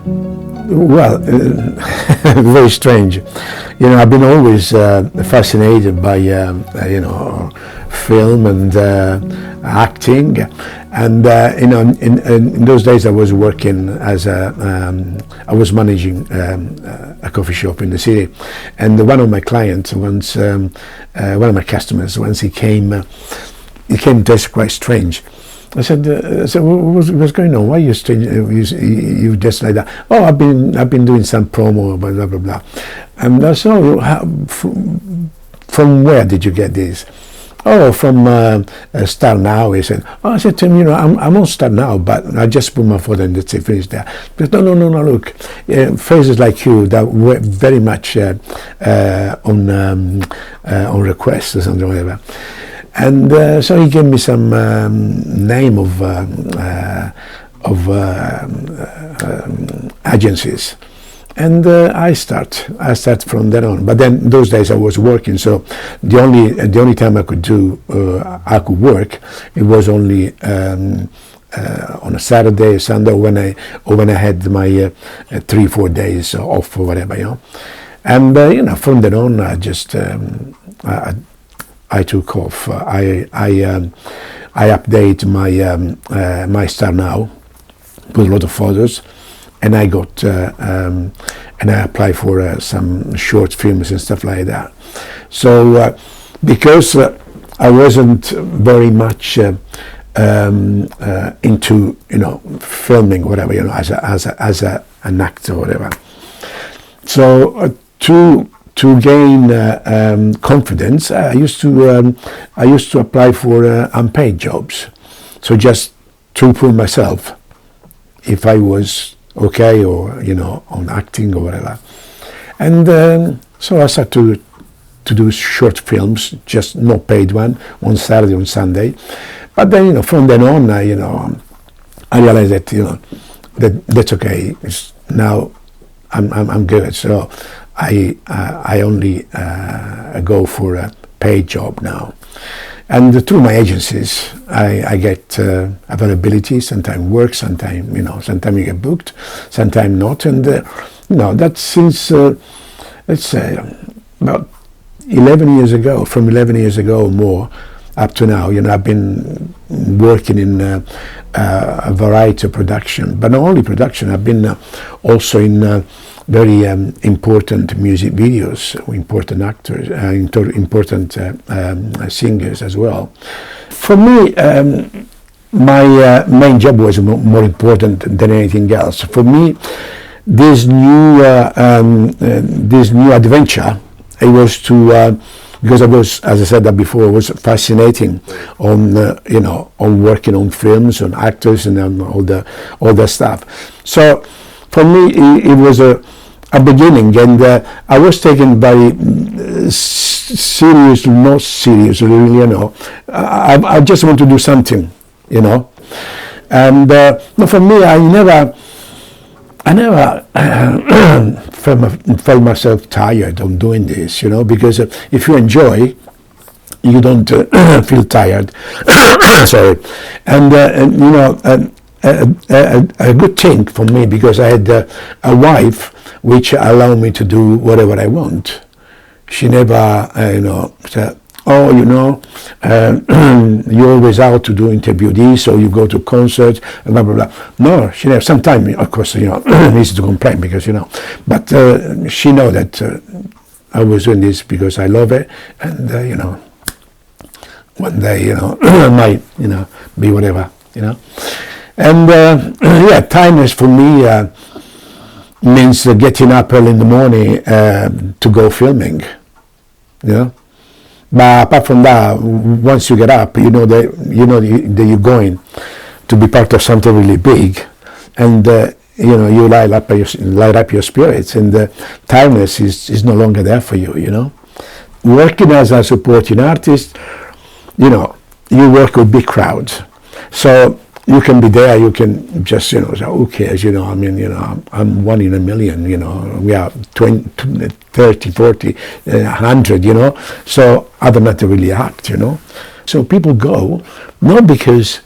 Well, very strange. You know, I've been always fascinated by you know, film and acting, and you know, in those days I was working as I was managing a coffee shop in the city, and one of my clients once, one of my customers once, he came dressed quite strange. I said, what's going on? Why are you strange? You dressed like that? Oh, I've been doing some promo, blah blah blah. And I said, oh, from where did you get this? Oh, from Star Now. He said. Oh, I said to him, you know, I'm on Star Now, but I just put my photo and that's it, finished there. But no, look, faces like you that were very much on request or something like that. And so he gave me some name of agencies, and I start from then on. But then those days I was working, so the only time I could work, it was only on a Saturday, Sunday, or when I had my 3-4 days off or whatever, you know. And you know, from then on, I just I took off. I update my Star Now with a lot of photos, and I got and I apply for some short films and stuff like that. So because I wasn't very much into, you know, filming or whatever, you know, as an actor or whatever. So to gain confidence, I used to apply for unpaid jobs, so just to prove myself if I was okay, or you know, on acting or whatever. And so I started to do short films, just not paid one, on Saturday, on Sunday. But then, you know, from then on, you know, I realized that, you know, that's okay. Now I'm good. So I only go for a paid job now, and through my agencies I get availability. Sometimes work, sometimes, you know, sometimes you get booked, sometimes not, and you know, that's since let's say about 11 years ago. From 11 years ago or more up to now, you know, I've been working in a variety of production, but not only production. I've been also in very important music videos, important actors, important singers as well. For me, my main job was more important than anything else. For me, this new adventure, it was to because I was, as I said that before, it was fascinating on you know, on working on films, on actors, and on all the stuff. So for me, it was a beginning, and I was taken very serious, not serious, really, you know. I just want to do something, you know. And no, for me, I never felt myself tired of doing this, you know, because if you enjoy, you don't feel tired. Sorry. And you know, a good thing for me, because I had a wife which allowed me to do whatever I want. She never, you know, said, oh, you know, you're always out to do interview this, or you go to concerts, blah, blah, blah. No, she never. Sometimes, of course, you know, needs to complain because, you know, but she know that I was doing this because I love it, and, you know, one day, you know, I might, you know, be whatever, you know. And, yeah, timeless for me means getting up early in the morning to go filming, you know. But apart from that, once you get up, you know that you're going to be part of something really big, and you know, you light up your spirits, and tiredness is no longer there for you. You know, working as a supporting artist, you know, you work with big crowds, so you can be there. You can just, you know, say, who cares? You know, I mean, you know, I'm 1 in a million. You know, we are 20, 30, 40, 100. You know, so I don't have to really act. You know, so people go not because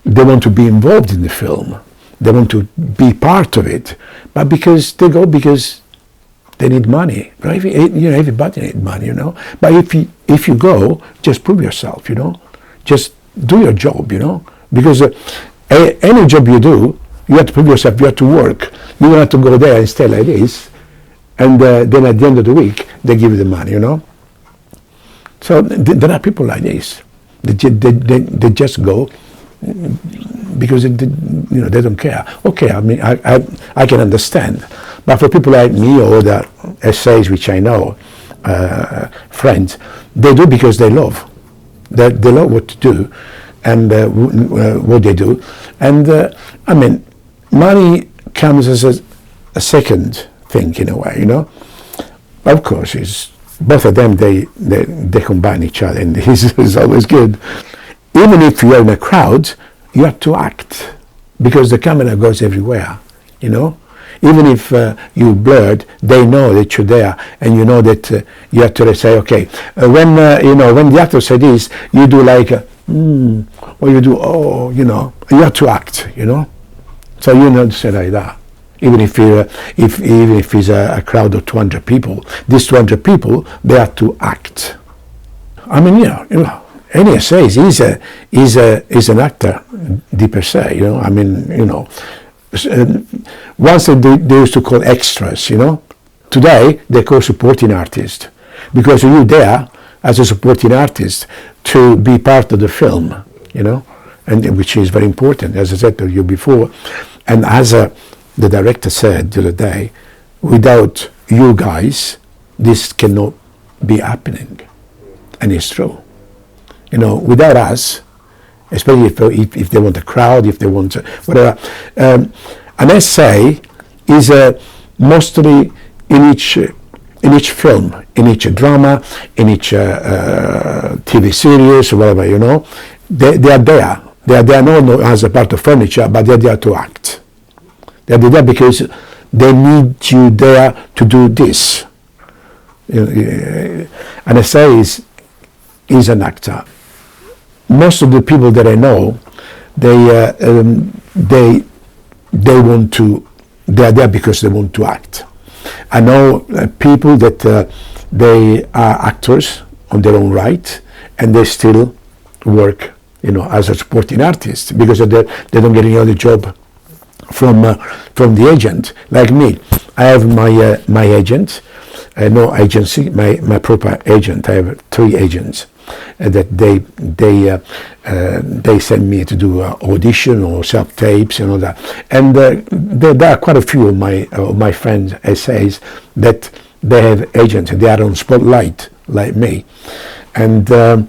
they want to be involved in the film. they want to be part of it, but because they go because they need money, right? You know, everybody needs money, you know. But if you go, just prove yourself, you know. Just do your job, you know. Because any job you do, you have to prove yourself. You have to work. You don't have to go there and stay like this, and then at the end of the week they give you the money, you know. So there are people like this. They just go because you know, they don't care. Okay, I mean, I can understand, but for people like me or the essays which I know, friends, they do because they love. They love what to do, and what they do. And I mean, money comes as a second thing in a way, you know. Of course, both of them they combine each other, and it's always good. Even if you're in a crowd, you have to act because the camera goes everywhere, you know. Even if you blurred, they know that you're there, and you know that you have to say, okay. When you know, when the actor said this, you do like, or you do, oh, you know. You have to act, you know. So you know to say like that. Even if it's a crowd of 200 people, these 200 people, they have to act. I mean, you know, any essay is an actor, per se, you know. I mean, you know, once they used to call extras, you know. Today they call supporting artist, because you're there as a supporting artist to be part of the film, you know, and which is very important, as I said to you before. And as the director said the other day, without you guys, this cannot be happening, and it's true. You know, without us, especially if they want a crowd, if they want whatever, an essay is mostly in each film, in each drama, in each TV series, or whatever, you know. They are there. They are there not as a part of furniture, but they are there to act. They are there because they need you there to do this. An essay is an actor. Most of the people that I know, they want to. They are there because they want to act. I know people that they are actors on their own right, and they still work, you know, as a supporting artist because they don't get any other job from the agent. Like me, I have my agent, no agency, my proper agent. I have 3 agents that they send me to do audition or self tapes and all that. And there are quite a few of my friends' essays that they have agents. They are on spotlight like me, and they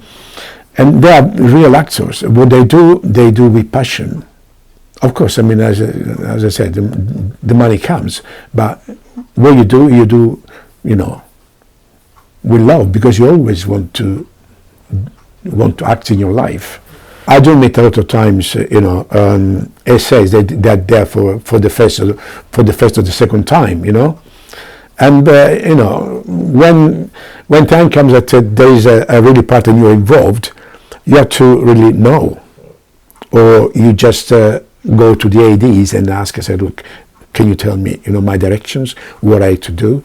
are real actors. What they do with passion. Of course, I mean, as I said, the money comes, but what you do, you know, with love, because you always want to act in your life. I do meet a lot of times, you know, essays that are there for the first or the second time, you know, and you know, when time comes that there is a really part and you're involved, you have to really know, or you just go to the ADs and ask, I said, look, can you tell me, you know, my directions, what I to do,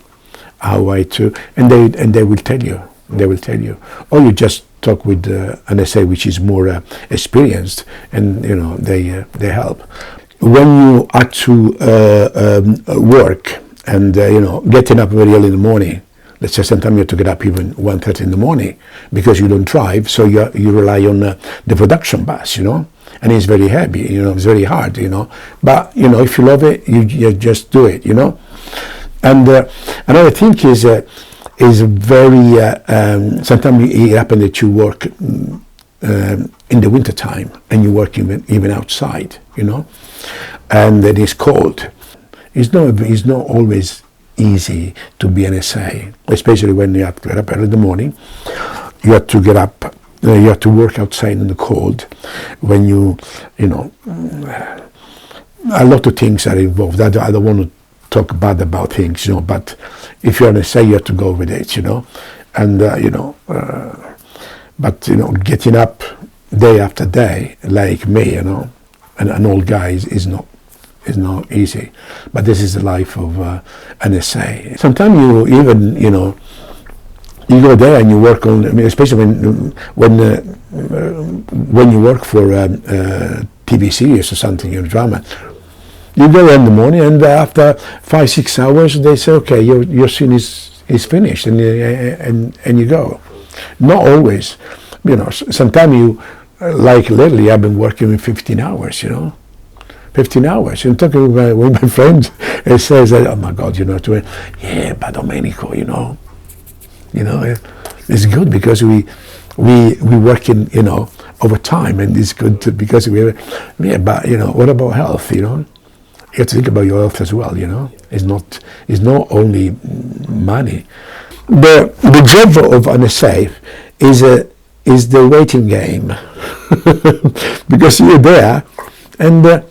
how I to, and they will tell you. They will tell you, or you just talk with an essay which is more experienced, and you know they help. When you have to work and you know, getting up very early in the morning. Let's say sometimes you have to get up even 1:30 in the morning because you don't drive, so you rely on the production bus, you know. And it's very heavy, you know, it's very hard, you know. But, you know, if you love it, you just do it, you know. And another thing is very, sometimes it happens that you work in the winter time and you work even outside, you know, and it is cold. It's not always easy to be an essay, especially when you have to get up early in the morning. You have to get up. You have to work outside in the cold. When you know, a lot of things are involved. I don't want to talk bad about things, you know. But if you're an essay, you have to go with it, you know. And you know, but you know, getting up day after day, like me, you know, an old guy is not not easy. But this is the life of an essay. Sometimes you even, you know, you go there and you work on, I mean, especially when you work for TV series or something, your drama. You go in the morning, and after 5-6 hours, they say, okay, your scene is finished, and you go. Not always, you know. Sometimes you, like lately, I've been working with 15 hours, you know. 15 hours. I'm talking with my friend, he says, oh my God, you know, yeah, but Domenico, you know, it's good because we work in, you know, over time, and it's good because yeah, but you know, what about health, you know? You have to think about your health as well, you know. It's not only money. The job of an essay is the waiting game, because you're there, and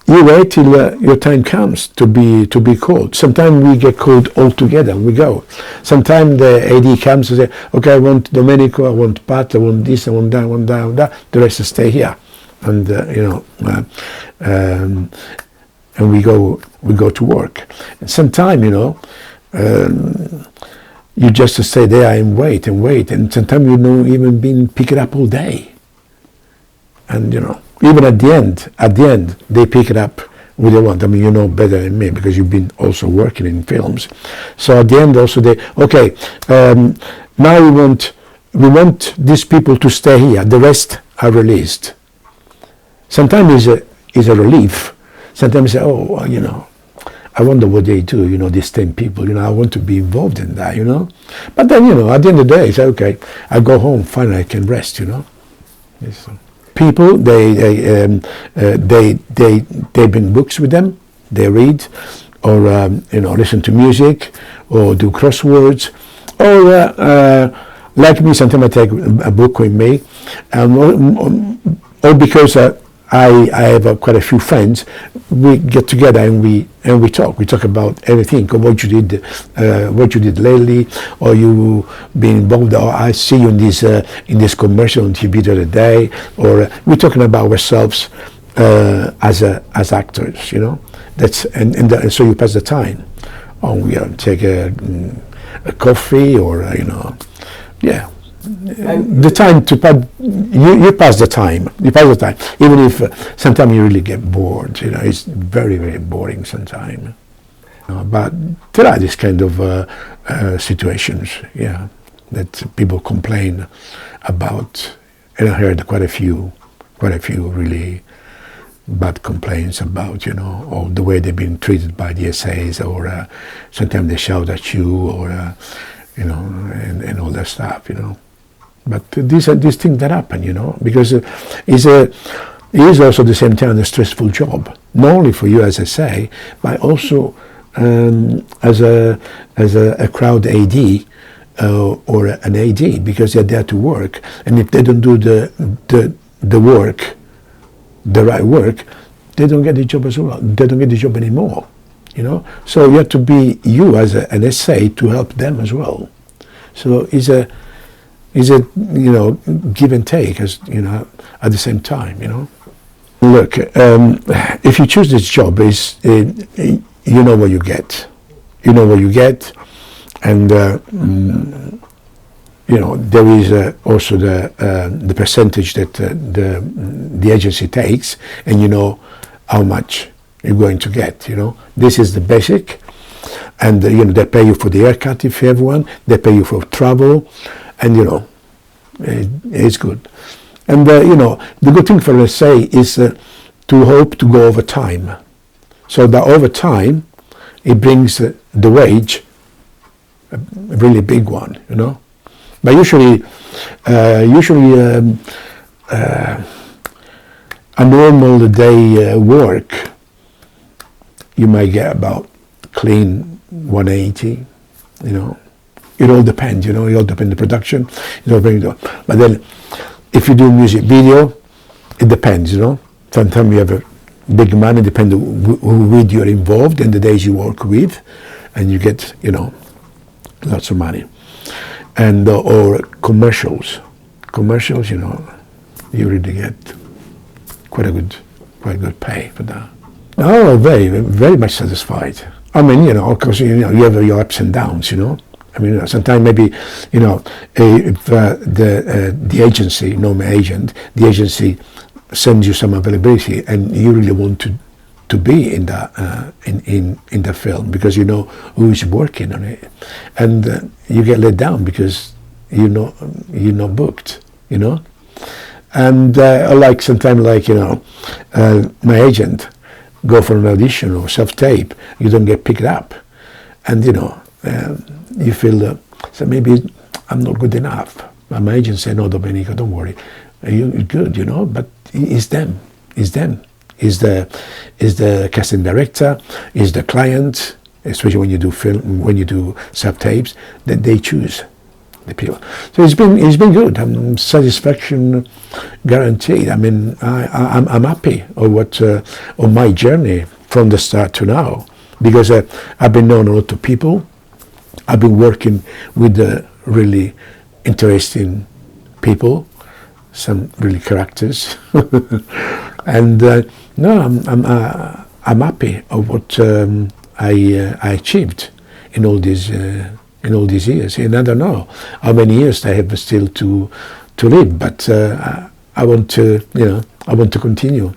you wait till your time comes to be called. Sometimes we get called all together. We go. Sometimes the AD comes and say, "Okay, I want Domenico, I want Pat, I want this, I want that, I want that, I want that." The rest will stay here, and you know, and we go to work. And sometimes, you know, you just stay there and wait, and sometimes you don't even been picked up all day, and you know. Even at the end, they pick it up what they want. I mean, you know better than me because you've been also working in films. So at the end, also okay. Now we want these people to stay here. The rest are released. Sometimes is a relief. Sometimes you say, oh, well, you know, I wonder what they do. You know, these 10 people. You know, I want to be involved in that. You know, but then you know, at the end of the day, it's okay. I go home. Finally, I can rest. You know. Yes. People, they bring books with them, they read, or you know, listen to music, or do crosswords, or like me, sometimes I take a book with me, or because I have quite a few friends, we get together and we talk. We talk about everything, or what you did lately, or you been involved. Or I see you in this commercial on TV the other day, or we're talking about ourselves as actors. You know, and so you pass the time. Or we take a coffee, or you know, yeah. The time to pass, you pass the time. You pass the time, even if sometimes you really get bored. You know, it's very, very boring sometimes. But there are these kind of situations, yeah, that people complain about, and I heard quite a few really bad complaints about, you know, or the way they've been treated by the essays, or sometimes they shout at you, or you know, and all that stuff, you know. But these are these things that happen, you know, because it is also at the same time a stressful job, not only for you, as I say, but also as a crowd AD or an AD, because they're there to work, and if they don't do the work, the right work, they don't get the job as well. They don't get the job anymore, you know. So you have to be you as an SA to help them as well. So it's a you know, give and take, as you know, at the same time, you know. Look, if you choose this job, you know what you get. You know what you get, and you know, there is also the percentage that the agency takes, and you know how much you're going to get. You know, this is the basic, and you know, they pay you for the haircut if you have one. They pay you for travel. And you know, it's good. And you know, the good thing for us say is to hope to go over time. So that over time, it brings the wage a really big one, you know. But usually a normal day work, you might get about clean 180, you know. It all depends, you know, it all depends on the production. It all depends. But then, if you do music video, it depends, you know. Sometimes you have a big money, depending on who with you're involved and the days you work with, and you get, you know, lots of money. And or commercials, you know, you really get quite good pay for that. Oh, very, very much satisfied. I mean, of course, you have your ups and downs, I mean, sometimes maybe, if the agency, my agent, the agency sends you some availability, and you really want to be in the in the film because you know who is working on it, and you get let down because you're not booked, and like sometimes my agent go for an audition or self-tape, you don't get picked up, and you feel so maybe I'm not good enough. My agent say, no, Domenico, don't worry, you're good, but it's them, it's the casting director, it's the client, especially when you do film, when you do self-tapes, that they choose the people. So it's been good. Satisfaction guaranteed. I mean, I'm happy on my journey from the start to now, because I've been knowing a lot of people. I've been working with really interesting people, some really characters, and no, I'm happy of what I achieved in all these years. And I don't know how many years I have still to live, but I want to continue.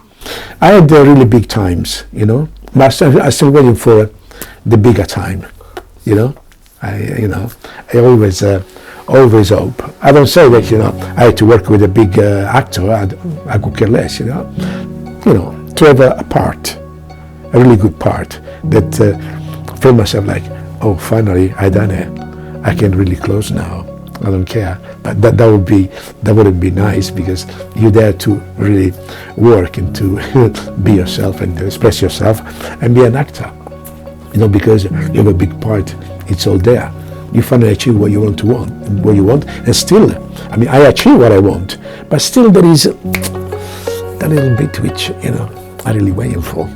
I had really big times, but I'm still waiting for the bigger time, I always hope. I don't say that I had to work with a big actor. I could care less, to have a part, a really good part that feel myself like, oh, finally I done it. I can really close now. I don't care. But that wouldn't be nice, because you're there to really work and to be yourself and to express yourself and be an actor. Because you have a big part. It's all there. You finally achieve what you want, and still, I mean, I achieve what I want, but still there is that little bit which I'm really waiting for.